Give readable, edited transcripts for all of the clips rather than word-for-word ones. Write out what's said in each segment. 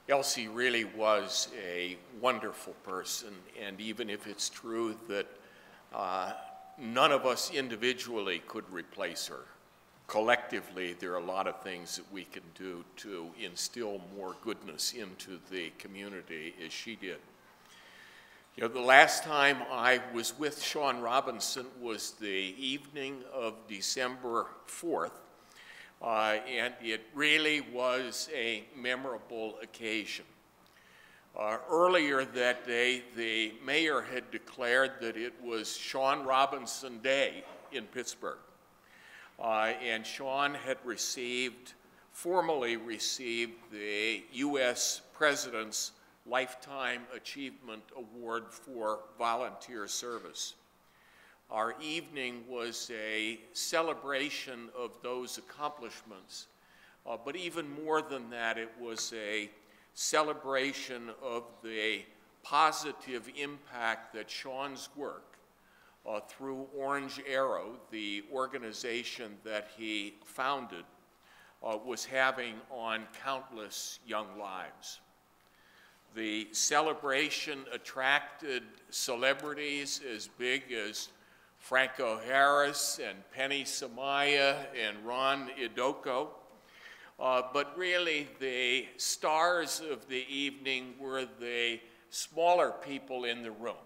Elsie really was a wonderful person, and even if it's true that none of us individually could replace her, collectively there are a lot of things that we can do to instill more goodness into the community as she did. You know, the last time I was with Shaun Robinson was the evening of December 4th, and it really was a memorable occasion. Earlier that day, the mayor had declared that it was Shaun Robinson Day in Pittsburgh, and Shaun had formally received the U.S. President's Lifetime Achievement Award for volunteer service. Our evening was a celebration of those accomplishments, but even more than that, it was a celebration of the positive impact that Shaun's work through Orange Arrow, the organization that he founded, was having on countless young lives. The celebration attracted celebrities as big as Franco Harris and Penny Samaya and Ron Idoko. But really the stars of the evening were the smaller people in the room,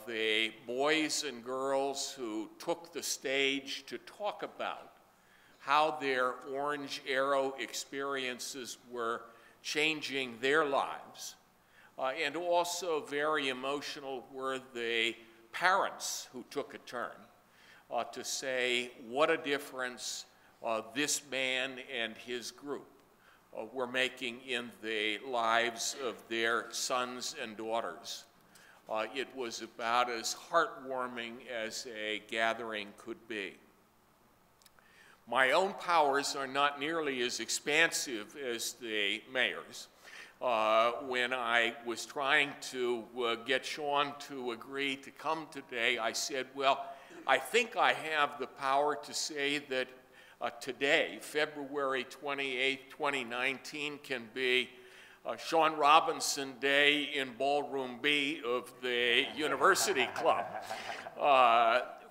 the boys and girls who took the stage to talk about how their Orange Arrow experiences were changing their lives. And also very emotional were the parents who took a turn to say what a difference this man and his group were making in the lives of their sons and daughters. It was about as heartwarming as a gathering could be. My own powers are not nearly as expansive as the mayor's. When I was trying to get Shaun to agree to come today, I said, well, I think I have the power to say that today, February 28, 2019, can be Shaun Robinson Day in Ballroom B of the University Club.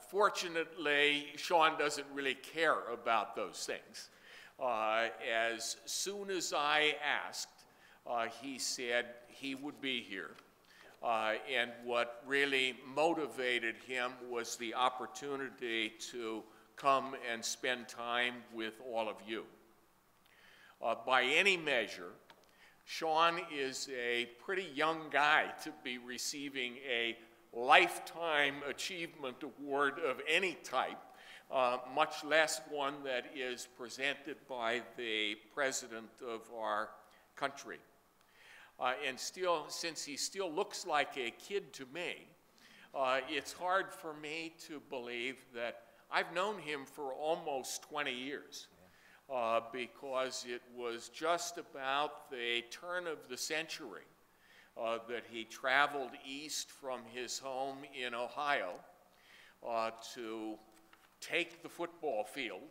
Fortunately, Shaun doesn't really care about those things. As soon as I asked, he said he would be here. And what really motivated him was the opportunity to come and spend time with all of you. By any measure, Shaun is a pretty young guy to be receiving a Lifetime Achievement Award of any type, much less one that is presented by the President of our country. And still, since he still looks like a kid to me, it's hard for me to believe that I've known him for almost 20 years, because it was just about the turn of the century that he traveled east from his home in Ohio to take the football field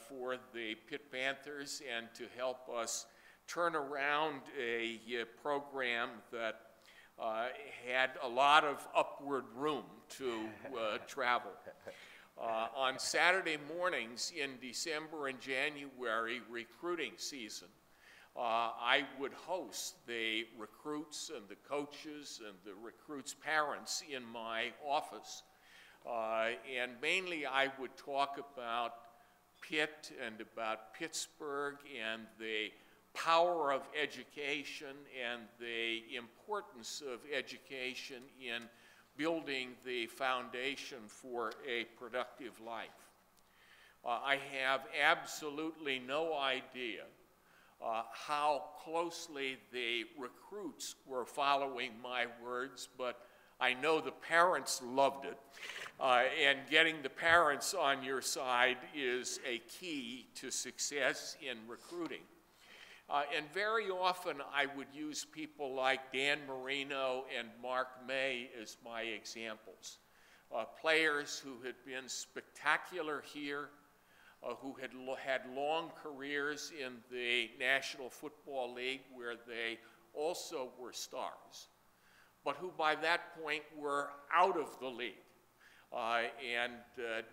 for the Pitt Panthers and to help us turn around a program that had a lot of upward room to travel. On Saturday mornings in December and January recruiting season, I would host the recruits and the coaches and the recruits' parents in my office. And mainly I would talk about Pitt and about Pittsburgh and the power of education and the importance of education in building the foundation for a productive life. I have absolutely no idea how closely the recruits were following my words, but I know the parents loved it. And getting the parents on your side is a key to success in recruiting. And very often I would use people like Dan Marino and Mark May as my examples. Players who had been spectacular here, who had long careers in the National Football League, where they also were stars, but who by that point were out of the league.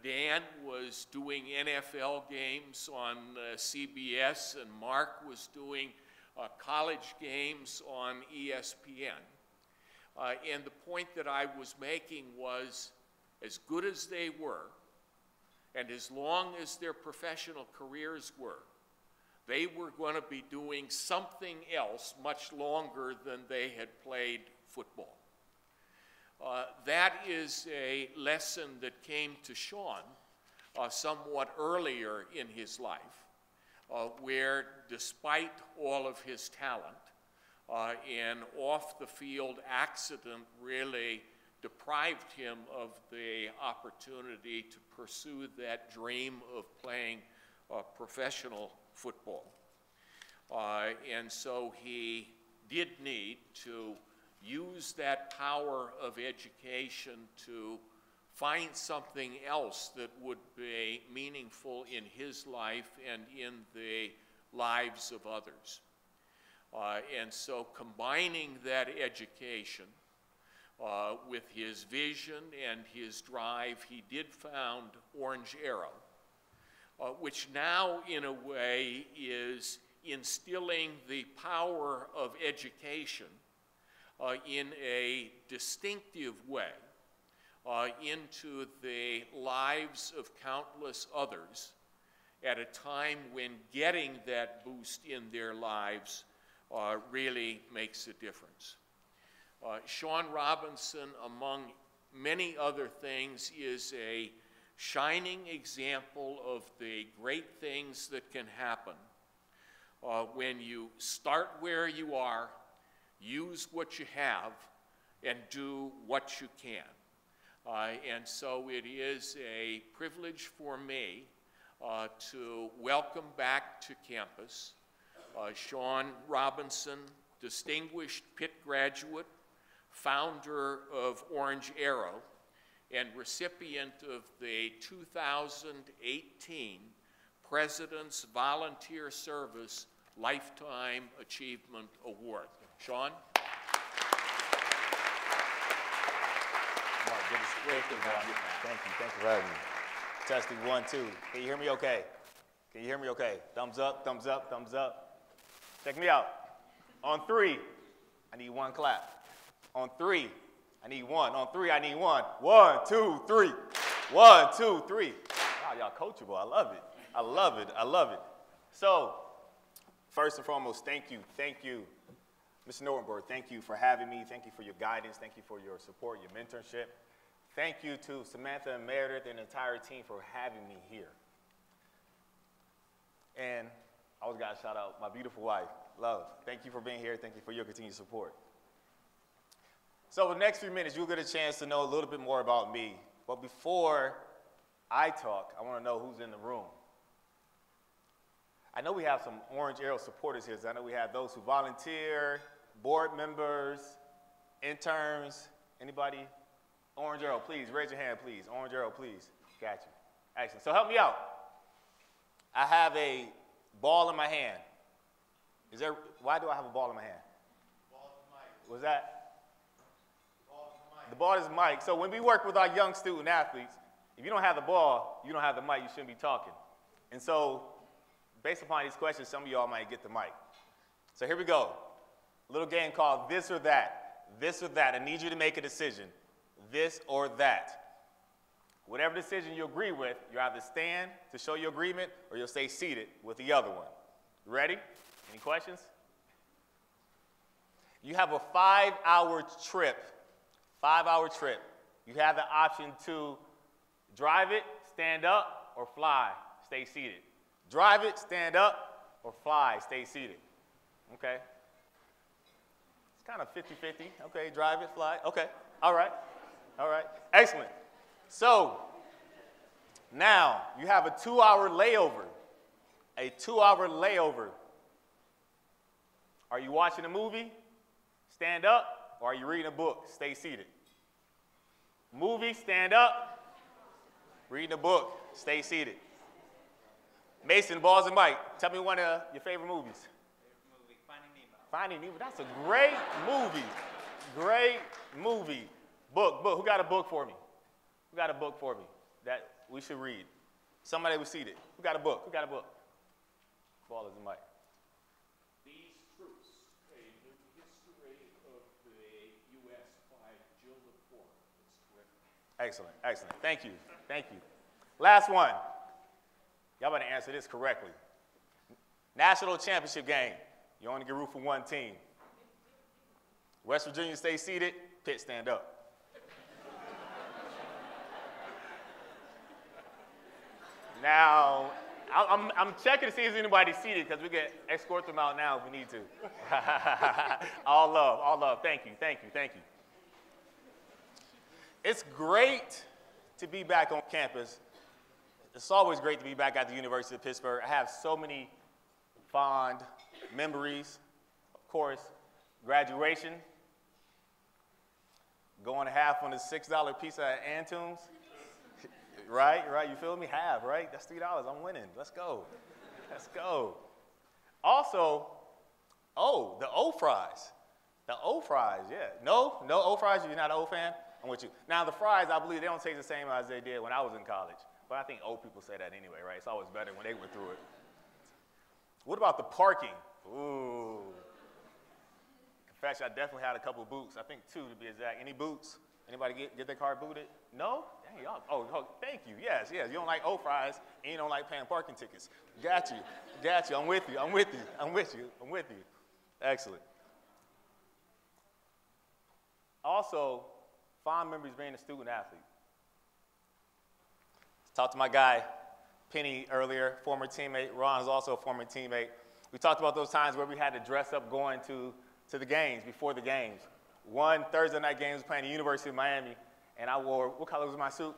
Dan was doing NFL games on CBS, and Mark was doing college games on ESPN. And the point that I was making was, as good as they were, and as long as their professional careers were, they were going to be doing something else much longer than they had played football. That is a lesson that came to Shaun somewhat earlier in his life, where despite all of his talent, an off-the-field accident really deprived him of the opportunity to pursue that dream of playing professional football. And so he did need to use that power of education to find something else that would be meaningful in his life and in the lives of others. And so combining that education with his vision and his drive, he did found Orange Arrow, which now in a way is instilling the power of education in a distinctive way into the lives of countless others at a time when getting that boost in their lives really makes a difference. Shaun Robinson, among many other things, is a shining example of the great things that can happen when you start where you are, use what you have, and do what you can. And so it is a privilege for me to welcome back to campus Shaun Robinson, distinguished Pitt graduate, founder of Orange Arrow, and recipient of the 2018 President's Volunteer Service Lifetime Achievement Award. Shaun? Thank you for having me. Testing 1, 2. Can you hear me okay? Can you hear me okay? Thumbs up, thumbs up, thumbs up. Check me out. On 3, I need 1 clap. On 3, I need 1. On 3, I need 1. 1, 2, 3. 1, 2, 3. Wow, y'all coachable. I love it. I love it. I love it. So, first and foremost, thank you. Thank you, Mr. Nordenberg. Thank you for having me. Thank you for your guidance. Thank you for your support, your mentorship. Thank you to Samantha and Meredith and the entire team for having me here. And I always got to shout out my beautiful wife, Love. Thank you for being here. Thank you for your continued support. So the next few minutes, you'll get a chance to know a little bit more about me. But before I talk, I want to know who's in the room. I know we have some Orange Arrow supporters here. So I know we have those who volunteer, board members, interns. Anybody? Orange Arrow, please. Raise your hand, please. Orange Arrow, please. Got you. Excellent. So help me out. I have a ball in my hand. Why do I have a ball in my hand? Ball is the mic. What's that? Ball is the mic. The ball is the mic. So when we work with our young student athletes, if you don't have the ball, you don't have the mic, you shouldn't be talking. And so based upon these questions, some of y'all might get the mic. So here we go. A little game called This or That. This or That. I need you to make a decision. This or that. Whatever decision you agree with, you either stand to show your agreement or you'll stay seated with the other one. You ready? Any questions? You have a 5-hour trip. 5-hour trip. You have the option to drive it, stand up, or fly, stay seated. Drive it, stand up, or fly, stay seated. Okay? It's kind of 50-50. Okay, drive it, fly. Okay, all right. All right, excellent. So now you have a 2-hour layover. A 2-hour layover. Are you watching a movie? Stand up, or are you reading a book? Stay seated. Movie, stand up. Reading a book, stay seated. Mason, balls and Mike, tell me one of your favorite movies. Favorite movie, Finding Nemo. Finding Nemo, that's a great movie. Great movie. Book. Who got a book for me? Who got a book for me that we should read? Somebody was seated. Who got a book? Who got a book? Ballers and Mike. These Truths, a new history of the U.S. by Jill LaPorte. It's terrific. Excellent. Thank you. Last one. Y'all better answer this correctly. National championship game. You only get root for one team. West Virginia stay seated. Pitt stand up. Now, I'm checking to see if anybody's seated because we can escort them out now if we need to. All love. Thank you. It's great to be back on campus. It's always great to be back at the University of Pittsburgh. I have so many fond memories. Of course, graduation, going half on the $6 pizza at Antoon's. Right, you feel me? Half, right? That's $3, I'm winning. Let's go. Also, the O fries. The O fries, yeah. No O fries, you're not an O fan? I'm with you. Now the fries, I believe they don't taste the same as they did when I was in college. But I think old people say that anyway, right? It's always better when they went through it. What about the parking? Ooh. Confession, I definitely had a couple of boots. I think 2 to be exact. Any boots? Anybody get their car booted? No? Dang, y'all. Oh, thank you. Yes. You don't like O fries and you don't like paying parking tickets. Got you. I'm with you. Excellent. Also, fond memories being a student athlete. Talked to my guy, Penny, earlier, former teammate. Ron is also a former teammate. We talked about those times where we had to dress up going to the games, before the games. One Thursday night game was playing the University of Miami, and I wore, what color was my suit?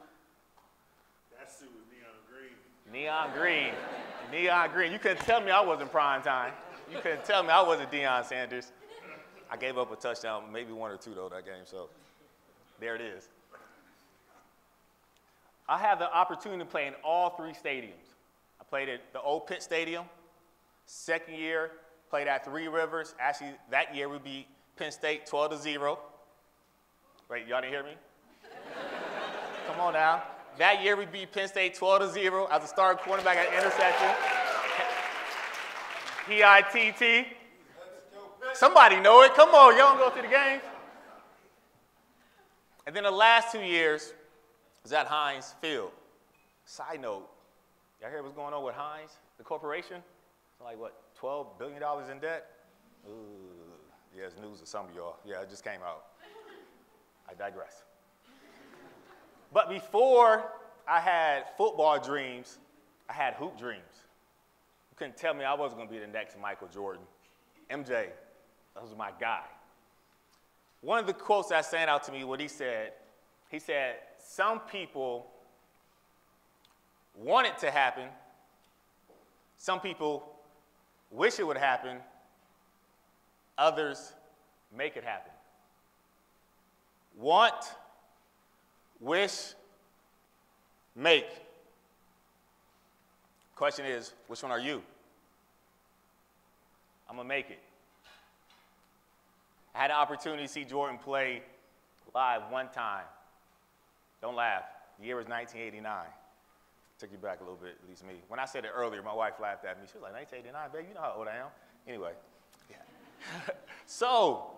That suit was neon green. Neon green. You couldn't tell me I wasn't prime time. You couldn't tell me I wasn't Deion Sanders. I gave up a touchdown, maybe 1 or 2 though that game, so there it is. I had the opportunity to play in all 3 stadiums. I played at the old Pitt Stadium. Second year, played at 3 Rivers. Actually, that year we beat Penn State 12-0. Wait, y'all didn't hear me? Come on now. That year we beat Penn State 12-0 as a starting quarterback at interception. P-I-T-T. Somebody know it. Come on, y'all don't go to the games. And then the last 2 years was at Heinz Field. Side note, y'all hear what's going on with Heinz, the corporation? It's like, what, $12 billion in debt? Ooh, yeah, it's news to some of y'all. Yeah, it just came out. I digress. But before I had football dreams, I had hoop dreams. You couldn't tell me I wasn't going to be the next Michael Jordan. MJ, that was my guy. One of the quotes that stand out to me, what he said, some people want it to happen. Some people wish it would happen. Others make it happen. Want, wish, make. Question is, which one are you? I'm going to make it. I had the opportunity to see Jordan play live one time. Don't laugh. The year was 1989. Took you back a little bit, at least me. When I said it earlier, my wife laughed at me. She was like, 1989, baby, you know how old I am. Anyway, yeah. So,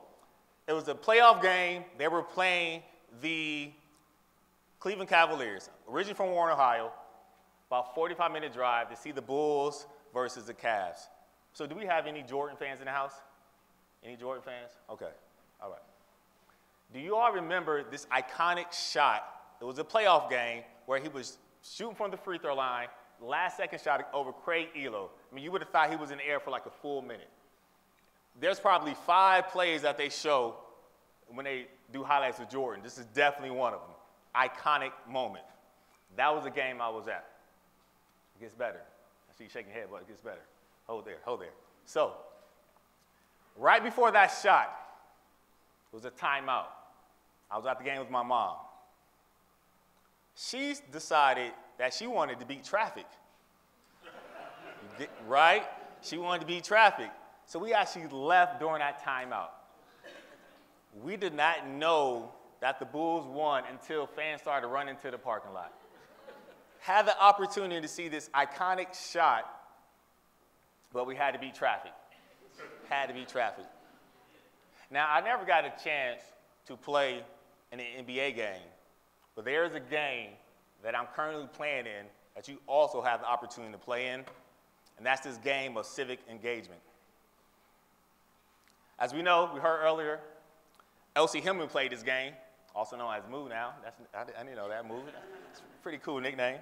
it was a playoff game. They were playing the Cleveland Cavaliers, originally from Warren, Ohio, about 45-minute drive to see the Bulls versus the Cavs. So do we have any Jordan fans in the house? Any Jordan fans? Okay, all right. Do you all remember this iconic shot? It was a playoff game where he was shooting from the free throw line, last second shot over Craig Elo. I mean, you would have thought he was in the air for like a full minute. There's probably 5 plays that they show when they do highlights of Jordan. This is definitely one of them. Iconic moment. That was the game I was at. It gets better. I see you shaking your head, but it gets better. Hold there. So, right before that shot, it was a timeout. I was at the game with my mom. She decided that she wanted to beat traffic. right? She wanted to beat traffic. So we actually left during that timeout. We did not know that the Bulls won until fans started running to the parking lot. Had the opportunity to see this iconic shot, but we had to beat traffic. Had to beat traffic. Now, I never got a chance to play in an NBA game, but there's a game that I'm currently playing in that you also have the opportunity to play in, and that's this game of civic engagement. As we know, we heard earlier, Elsie Hillman played this game, also known as Moo now. I didn't know that, Moo. It's a pretty cool nickname.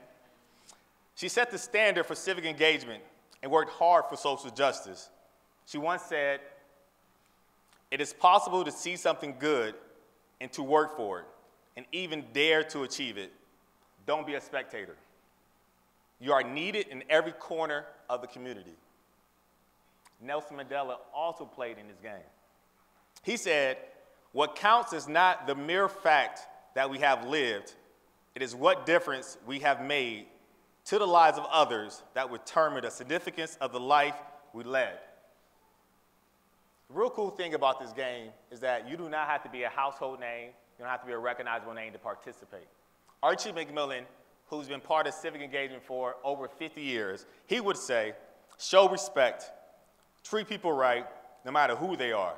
She set the standard for civic engagement and worked hard for social justice. She once said, "It is possible to see something good and to work for it, and even dare to achieve it. Don't be a spectator. You are needed in every corner of the community." Nelson Mandela also played in this game. He said, "What counts is not the mere fact that we have lived, it is what difference we have made to the lives of others that would determine the significance of the life we led." The real cool thing about this game is that you do not have to be a household name, you don't have to be a recognizable name to participate. Archie McMillan, who's been part of civic engagement for over 50 years, he would say, "Show respect, treat people right, no matter who they are."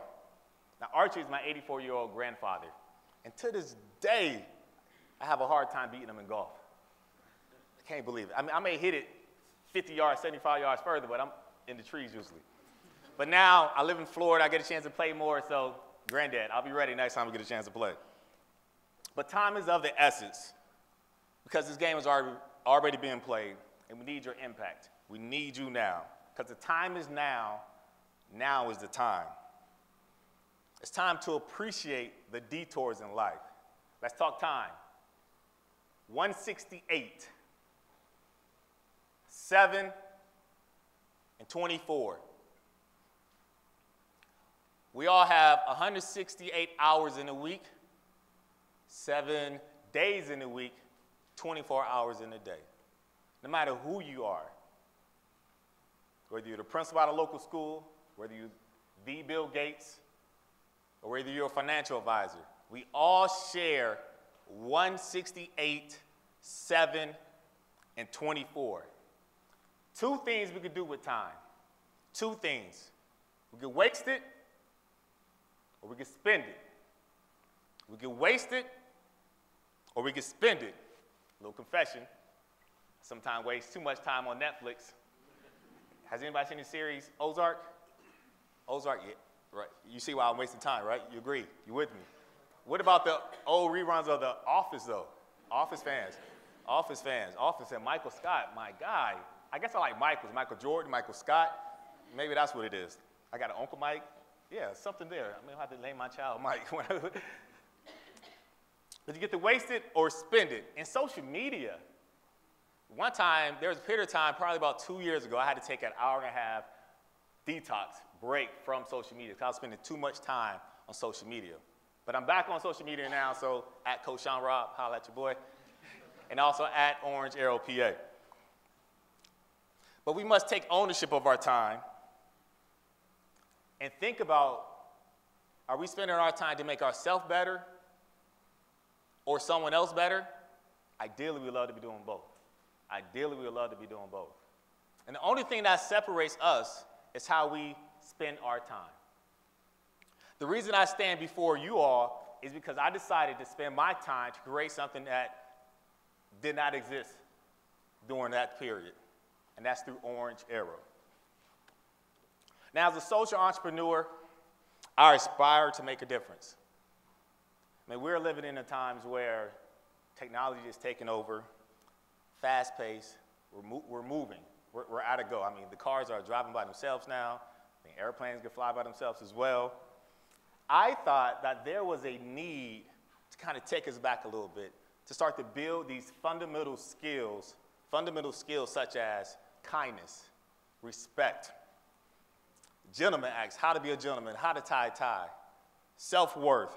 Now, Archie is my 84-year-old grandfather, and to this day, I have a hard time beating him in golf. I can't believe it. I mean, I may hit it 50 yards, 75 yards further, but I'm in the trees usually. But now, I live in Florida, I get a chance to play more, so Granddad, I'll be ready next time we get a chance to play. But time is of the essence, because this game is already being played, and we need your impact. We need you now, because the time is now. Now is the time. It's time to appreciate the detours in life. Let's talk time. 168, 7, and 24. We all have 168 hours in a week, 7 days in a week, 24 hours in a day. No matter who you are, whether you're the principal at a local school, whether you're the Bill Gates, or whether you're a financial advisor, we all share 168, 7, and 24. Two things we could do with time. Two things. We could waste it, or we could spend it. We could waste it, or we could spend it. A little confession. Sometimes waste too much time on Netflix. Has anybody seen the series Ozark? Ozark, yeah, right. You see why I'm wasting time, right? You agree? You with me? What about the old reruns of The Office, though? Office fans. Office fans. Office and Michael Scott, my guy. I guess I like Michael Jordan, Michael Scott. Maybe that's what it is. I got an Uncle Mike. Yeah, something there. I may have to name my child Mike. But you get to waste it or spend it. In social media, one time, there was a period of time, probably about 2 years ago, I had to take an hour-and-a-half detox break from social media because I was spending too much time on social media. But I'm back on social media now, so at Coach Shaun Rob, holla at your boy, and also at Orange Arrow PA. But we must take ownership of our time and think about, are we spending our time to make ourselves better or someone else better? Ideally, we love to be doing both. Ideally, we would love to be doing both. And the only thing that separates us is how we spend our time. The reason I stand before you all is because I decided to spend my time to create something that did not exist during that period, and that's through Orange Arrow. Now, as a social entrepreneur, I aspire to make a difference. I mean, we're living in the times where technology is taking over, fast-paced, we're moving, we're at a go. I mean, the cars are driving by themselves now. I think airplanes can fly by themselves as well. I thought that there was a need to kind of take us back a little bit, to start to build these fundamental skills such as kindness, respect, gentleman acts, how to be a gentleman, how to tie a tie, self-worth,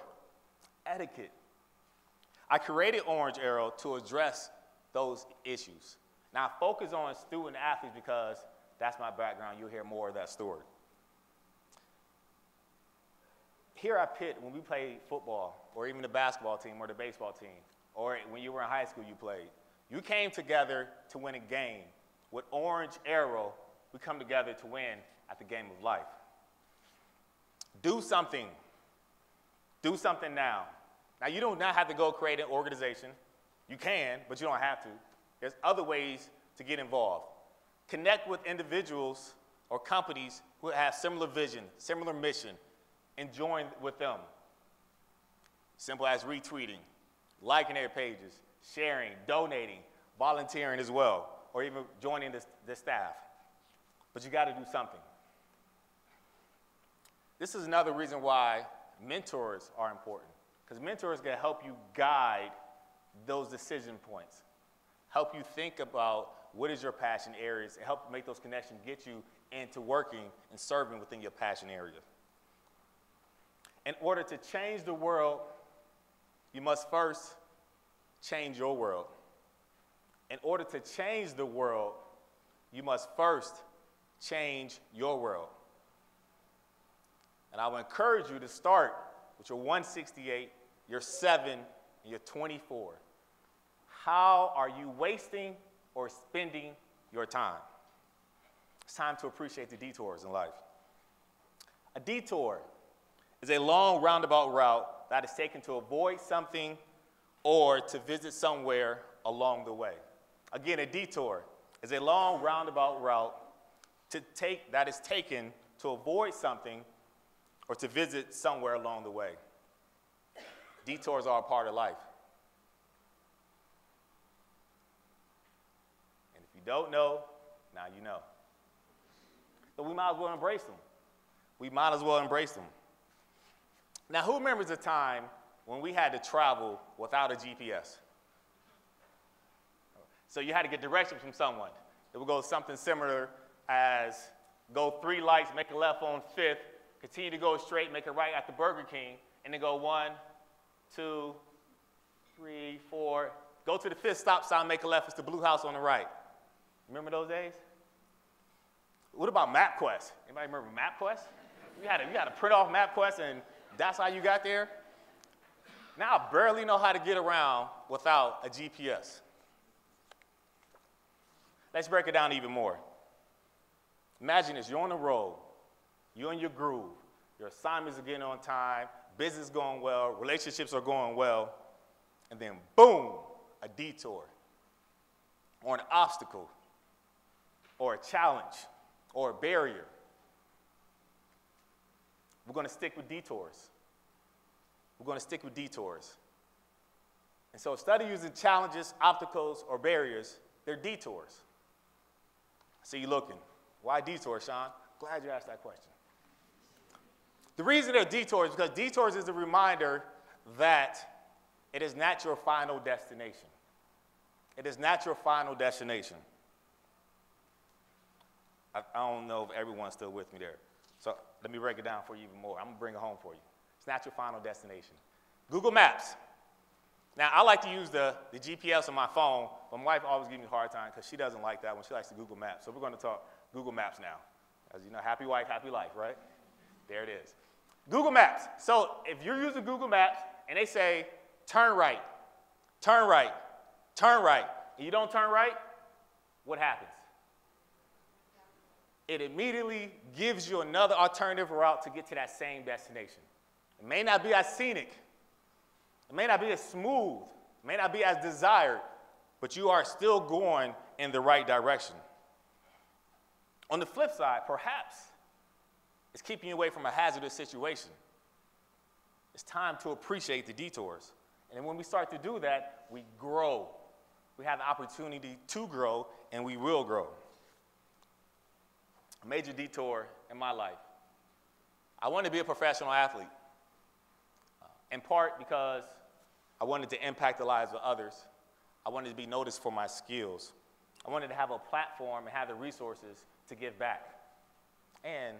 etiquette. I created Orange Arrow to address those issues. Now, I focus on student athletes because That's my background. You'll hear more of that story. Here at Pitt, when we played football, or even the basketball team or the baseball team, or when you were in high school you played, you came together to win a game. With orange arrow, we come together to win at the game of life. Do something. Do something now. Now, you do not have to go create an organization. You can, but you don't have to. There's other ways to get involved. Connect with individuals or companies who have similar vision, similar mission, and join with them. Simple as retweeting, liking their pages, sharing, donating, volunteering as well, or even joining the staff. But you got to do something. This is another reason why mentors are important, because mentors can help you guide those decision points, help you think about what is your passion areas, and help make those connections, get you into working and serving within your passion area. In order to change the world, you must first change your world. In order to change the world, you must first change your world. And I will encourage you to start with your 168, your 7, and your 24. How are you wasting or spending your time? It's time to appreciate the detours in life. A detour is a long roundabout route that is taken to avoid something or to visit somewhere along the way. Again, a detour is a long roundabout route that is taken to avoid something or to visit somewhere along the way. Detours are a part of life. And if you don't know, now you know. So we might as well embrace them. We might as well embrace them. Now, who remembers a time when we had to travel without a GPS? So you had to get directions from someone. It would go something similar as go 3 lights, make a left on 5th, continue to go straight, make a right at the Burger King, and then go 1, 2, 3, 4. Go to the 5th stop sign, make a left, it's the blue house on the right. Remember those days? What about MapQuest? Anybody remember MapQuest? You had to print off MapQuest, and that's how you got there? Now I barely know how to get around without a GPS. Let's break it down even more. Imagine this, you're on the road, you're in your groove, your assignments are getting on time, business is going well, relationships are going well, and then boom, a detour, or an obstacle, or a challenge, or a barrier. We're going to stick with detours. We're going to stick with detours. And so instead of using challenges, obstacles, or barriers, they're detours. I see you looking. Why detours, Shaun? Glad you asked that question. The reason they're detours is because detours is a reminder that it is not your final destination. It is not your final destination. I don't know if everyone's still with me there. So let me break it down for you even more. I'm going to bring it home for you. It's not your final destination. Google Maps. Now, I like to use the GPS on my phone, but my wife always gives me a hard time because she doesn't like that one. She likes to Google Maps. So we're going to talk Google Maps now. As you know, happy wife, happy life, right? There it is. Google Maps. So if you're using Google Maps and they say, turn right, turn right, turn right, and you don't turn right, what happens? It immediately gives you another alternative route to get to that same destination. It may not be as scenic. It may not be as smooth. It may not be as desired, but you are still going in the right direction. On the flip side, perhaps it's keeping you away from a hazardous situation. It's time to appreciate the detours. And when we start to do that, we grow. We have the opportunity to grow, and we will grow. A major detour in my life. I wanted to be a professional athlete, in part because I wanted to impact the lives of others. I wanted to be noticed for my skills. I wanted to have a platform and have the resources to give back. And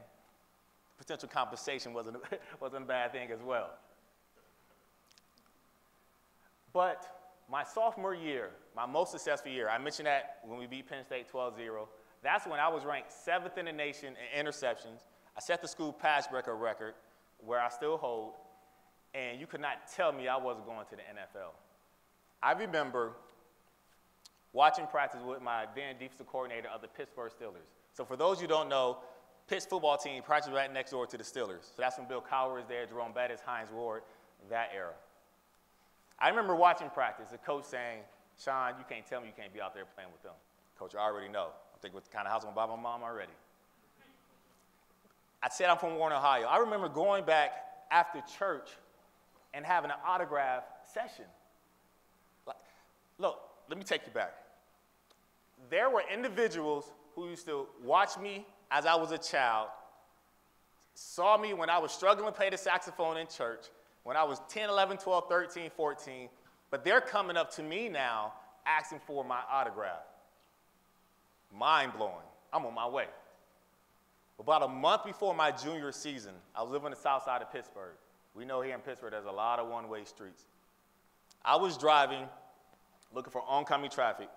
potential compensation wasn't a bad thing as well. But my sophomore year, my most successful year, I mentioned that when we beat Penn State 12-0, That's when I was ranked 7th in the nation in interceptions. I set the school pass breaker record, where I still hold, and you could not tell me I wasn't going to the NFL. I remember watching practice with my then defensive coordinator of the Pittsburgh Steelers. So for those you don't know, Pitt's football team practiced right next door to the Steelers. So that's when Bill Cowher was there, Jerome Bettis, Hines Ward, that era. I remember watching practice, the coach saying, Shaun, you can't tell me you can't be out there playing with them. Coach, I already know. I'm thinking what the kind of house I'm going to buy my mom already. I said I'm from Warren, Ohio. I remember going back after church and having an autograph session. Look, let me take you back. There were individuals who used to watch me as I was a child, saw me when I was struggling to play the saxophone in church, when I was 10, 11, 12, 13, 14, but they're coming up to me now asking for my autograph. Mind-blowing. I'm on my way. About a month before my junior season, I was living on the south side of Pittsburgh. We know here in Pittsburgh there's a lot of one-way streets. I was driving, looking for oncoming traffic.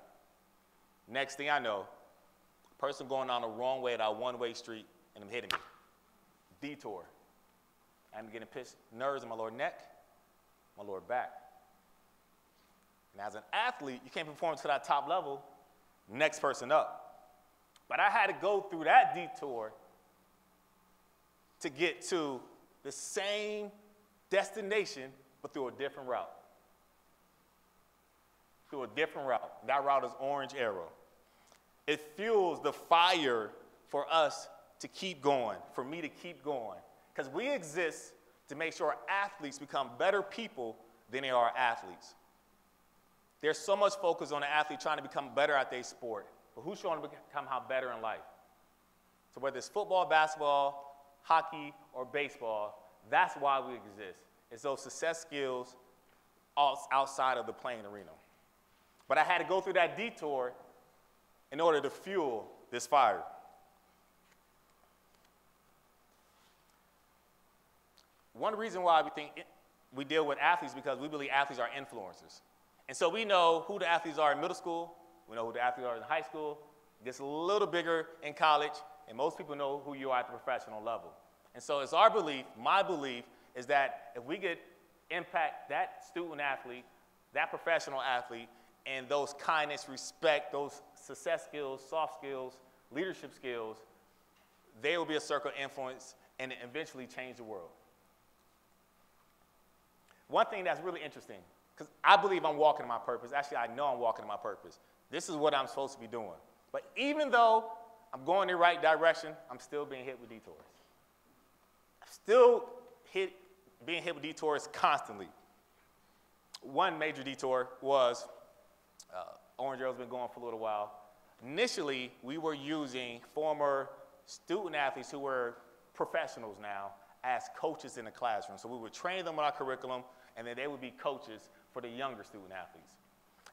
Next thing I know, a person going down the wrong way at our one-way street, and them hitting me. Detour. I'm getting pissed, nerves in my lower neck, my lower back. And as an athlete, you can't perform to that top level, next person up. But I had to go through that detour to get to the same destination, but through a different route. Through a different route. That route is Orange Arrow. It fuels the fire for us to keep going, for me to keep going. Because we exist to make sure our athletes become better people than they are athletes. There's so much focus on the athlete trying to become better at their sport, but who's trying to become how better in life? So whether it's football, basketball, hockey, or baseball, that's why we exist. It's those success skills outside of the playing arena. But I had to go through that detour in order to fuel this fire. One reason why we think we deal with athletes is because we believe athletes are influencers. And so we know who the athletes are in middle school, we know who the athletes are in high school, it gets a little bigger in college, and most people know who you are at the professional level. And so it's our belief, my belief, is that if we could impact that student athlete, that professional athlete, and those kindness, respect, those success skills, soft skills, leadership skills, they will be a circle of influence and eventually change the world. One thing that's really interesting, because I believe I'm walking in my purpose. Actually, I know I'm walking in my purpose. This is what I'm supposed to be doing. But even though I'm going in the right direction, I'm still being hit with detours. I'm still being hit with detours constantly. One major detour was Orange Arrow's been going for a little while. Initially, we were using former student athletes who were professionals now as coaches in the classroom. So we would train them on our curriculum, and then they would be coaches for the younger student athletes.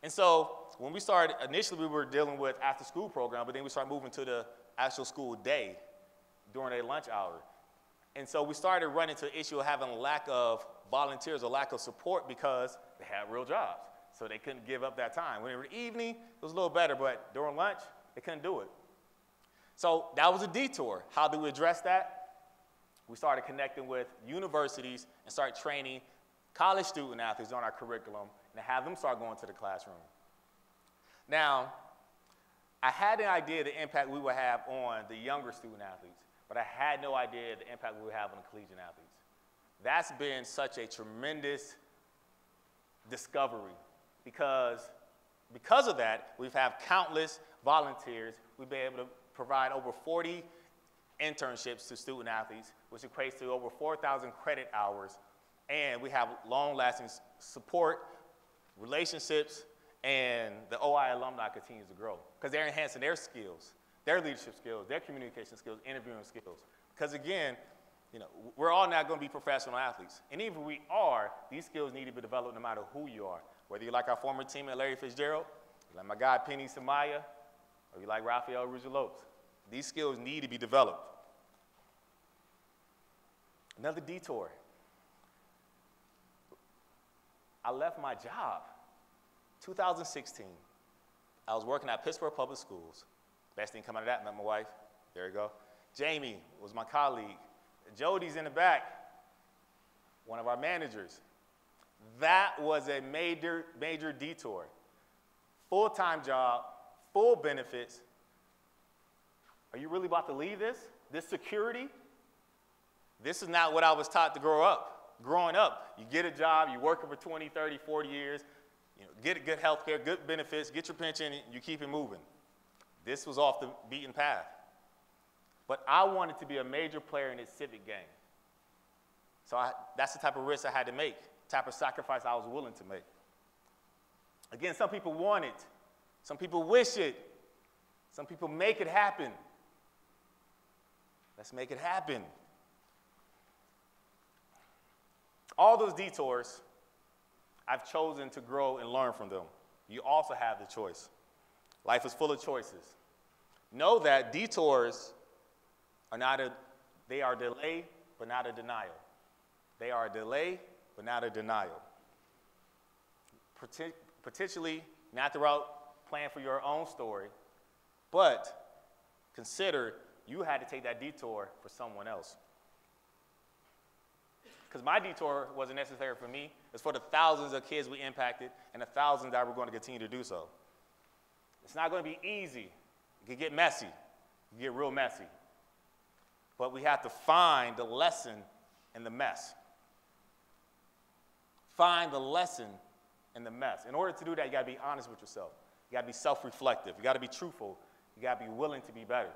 And so when we started, initially we were dealing with after-school program, but then we started moving to the actual school day during their lunch hour. And so we started running into the issue of having a lack of volunteers, a lack of support because they had real jobs. So they couldn't give up that time. When it was evening, it was a little better, but during lunch, they couldn't do it. So that was a detour. How do we address that? We started connecting with universities and started training college student athletes on our curriculum and have them start going to the classroom. Now, I had an idea of the impact we would have on the younger student athletes, but I had no idea the impact we would have on the collegiate athletes. That's been such a tremendous discovery because of that, we've had countless volunteers. We've been able to provide over 40 internships to student athletes, which equates to over 4,000 credit hours. And we have long-lasting support, relationships, and the OI alumni continues to grow because they're enhancing their skills, their leadership skills, their communication skills, interviewing skills. Because again, you know, we're all not going to be professional athletes. And even if we are, these skills need to be developed no matter who you are. Whether you like our former teammate Larry Fitzgerald, you like my guy Penny Samaya, or you like Rafael Ruja-Lopes. These skills need to be developed. Another detour. I left my job. 2016. I was working at Pittsburgh Public Schools. Best thing coming out of that, met my wife. There you go. Jamie was my colleague. Jody's in the back, one of our managers. That was a major, major detour. Full-time job, full benefits. Are you really about to leave this? This security? This is not what I was taught to grow up. Growing up, you get a job, you're working for 20, 30, 40 years, you know, get good health care, good benefits, get your pension, and you keep it moving. This was off the beaten path. But I wanted to be a major player in this Civic game. So that's the type of risk I had to make, type of sacrifice I was willing to make. Again, some people want it. Some people wish it. Some people make it happen. Let's make it happen. All those detours, I've chosen to grow and learn from them. You also have the choice. Life is full of choices. Know that detours they are delay, but not a denial. They are a delay, but not a denial. Potentially not the route planned for your own story, but consider you had to take that detour for someone else. Because my detour wasn't necessary for me. It's for the thousands of kids we impacted and the thousands that we're going to continue to do so. It's not going to be easy. It can get messy. It can get real messy. But we have to find the lesson in the mess. Find the lesson in the mess. In order to do that, you got to be honest with yourself. You got to be self-reflective. You got to be truthful. You got to be willing to be better.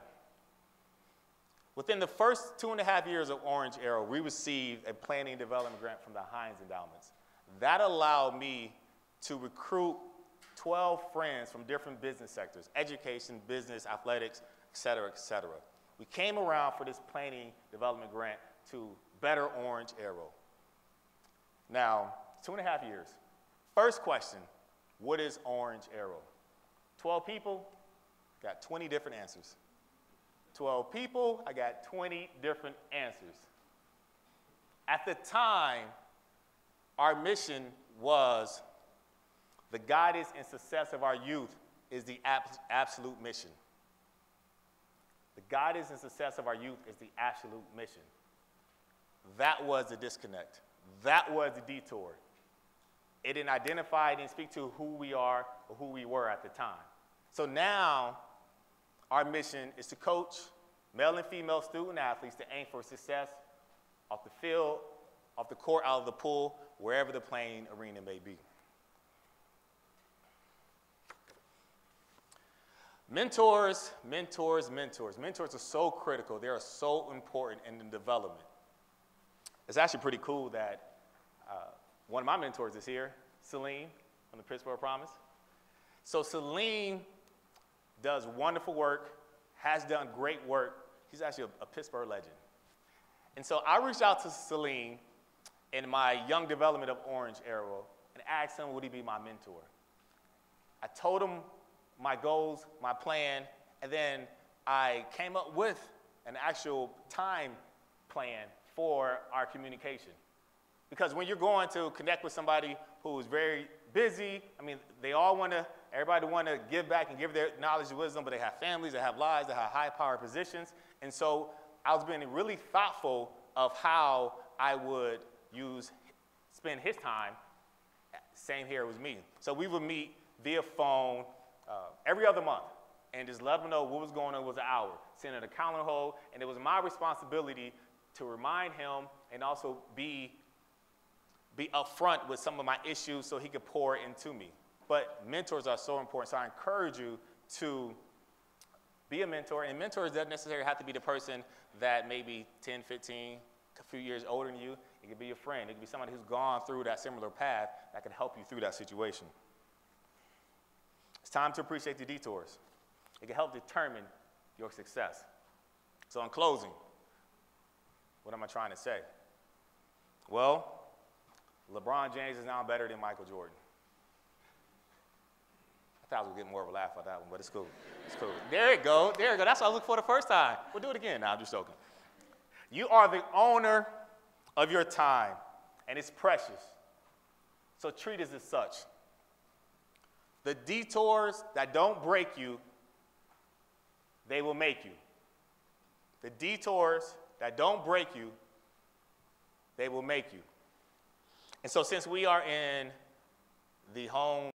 Within the first 2.5 years of Orange Arrow, we received a planning and development grant from the Heinz Endowments. That allowed me to recruit 12 friends from different business sectors, education, business, athletics, et cetera, et cetera. We came around for this planning development grant to better Orange Arrow. Now, 2.5 years. First question, what is Orange Arrow? 12 people, got 20 different answers. 12 people, I got 20 different answers. At the time, our mission was the guidance and success of our youth is the absolute mission. The guidance and success of our youth is the absolute mission. That was the disconnect. That was the detour. It didn't identify, it didn't speak to who we are or who we were at the time. So now, our mission is to coach male and female student athletes to aim for success off the field, off the court, out of the pool, wherever the playing arena may be. Mentors, mentors, mentors. Mentors are so critical. They are so important in the development. It's actually pretty cool that one of my mentors is here, Celine from the Pittsburgh Promise. So Celine does wonderful work, has done great work. She's actually a Pittsburgh legend. And so I reached out to Celine in my young development of Orange Arrow and asked him, would he be my mentor? I told him my goals, my plan, and then I came up with an actual time plan for our communication. Because when you're going to connect with somebody who is very busy, I mean, everybody want to give back and give their knowledge and wisdom, but they have families, they have lives, they have high-power positions. And so I was being really thoughtful of how I would spend his time. Same here with me. So we would meet via phone every other month and just let them know what was going on. It was an hour, send in a calendar hold, and it was my responsibility to remind him and also be upfront with some of my issues so he could pour into me. But mentors are so important, so I encourage you to be a mentor. And mentors doesn't necessarily have to be the person that maybe 10, 15, a few years older than you. It could be a friend. It could be somebody who's gone through that similar path that can help you through that situation. It's time to appreciate the detours. It can help determine your success. So in closing, what am I trying to say? Well, LeBron James is now better than Michael Jordan. I thought I was getting more of a laugh at that one, but it's cool. It's cool. There you go. There you go. That's what I was looking for the first time. We'll do it again. Now, I'm just joking. You are the owner of your time, and it's precious. So treat it as such. The detours that don't break you they will make you. The detours that don't break you, they will make you. And so since we are in the home